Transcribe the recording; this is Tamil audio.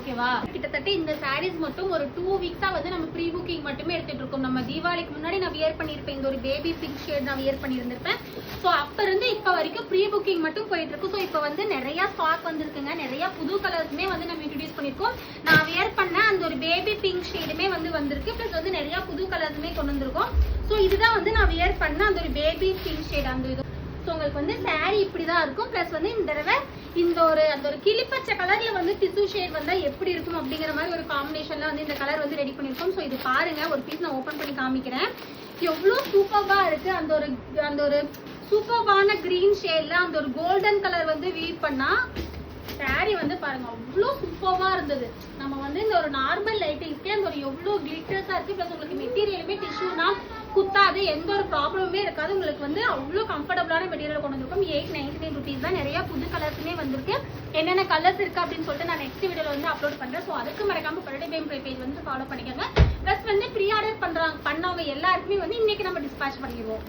ஓகேவா? கிட்டத்தட்ட இந்த சாரீஸ் மட்டும் ஒரு 2 வீக்ஸா வந்து நம்ம ப்ரீ புக்கிங் மட்டுமே எடுத்துட்டு இருக்கோம். நம்ம தீபாவளிக்கு முன்னாடி நான் வியர் பண்ணியிருப்பேன். இந்த ஒரு பேபி பிங்க் ஷேட் நான் வியர் பண்ணியிருந்திருப்பேன். ஸோ அப்ப இருந்து இப்ப வரைக்கும் ப்ரீ புக்கிங் மட்டும் போயிட்டு இருக்கு. ஸோ இப்போ வந்து நிறைய ஸ்டாக் வந்திருக்குங்க. நிறைய புது கலர்ஸுமே வந்து நம்ம இன்ட்ரடியூஸ் பண்ணிருக்கோம். நான் வியர் பண்ண அந்த ஒரு பேபி பிங்க் ஷேடுமே வந்திருக்கு. பிளஸ் வந்து நிறைய புது கலர்ஸுமே கொண்டு வந்திருக்கோம். ஸோ இதுதான் வந்து நான் வியர் பண்ண அந்த ஒரு பேபி பிங்க் ஷேட் அந்த இது. ஸோ உங்களுக்கு வந்து சாரீ இப்படிதான் இருக்கும். பிளஸ் வந்து இந்த தடவை அந்த ஒரு கிளிப்பச்சை கலர்ல வந்து டிஷ்யூ ஷேட் வந்தா எப்படி இருக்கும் அப்படிங்கிற மாதிரி ஒரு காம்பினேஷன்ல வந்து இந்த கலர் வந்து ரெடி பண்ணிருக்கோம். ஸோ இது பாருங்க, ஒரு பீஸ் நான் ஓபன் பண்ணி காமிக்கிறேன். எவ்வளவு சூப்பர்வா இருக்கு. அந்த ஒரு சூப்பர்வான கிரீன் ஷேட்ல அந்த ஒரு கோல்டன் கலர் வந்து வீவ் பண்ணா சாரி வந்து பாருங்க அவ்வளோ சூப்பர்வா இருந்தது. நம்ம வந்து இந்த ஒரு நார்மல் லைட்டிங்ஸ்க்கே அந்த ஒரு எவ்வளோ கிளிட்டர்ஸா இருக்கு. பிளஸ் உங்களுக்கு மெட்டீரியலுமே டிஷ்யூனா குத்தாது, எந்த ஒரு ப்ராப்ளமுமே இருக்காது. உங்களுக்கு வந்து அவ்வளோ கம்ஃபர்டபுளான மெட்டீரியல் கொண்டு வந்திருக்கும். 899 rupees தான். நிறைய புது கலர்ஸுமே வந்திருக்கு. என்னென்ன கலர்ஸ் இருக்கு அப்படின்னு சொல்லிட்டு நான் நெக்ஸ்ட் வீடியோல வந்து அப்லோட் பண்றேன். ஸோ அதுக்கு மறக்காம பர்த்டே பேம் பேஜ் வந்து ஃபாலோ பண்ணிக்கோங்க. பிளஸ் வந்து ப்ரீ ஆர்டர் பண்ணவங்க எல்லாருக்குமே வந்து இன்னைக்கு நம்ம டிஸ்பேச் பண்ணிடுவோம்.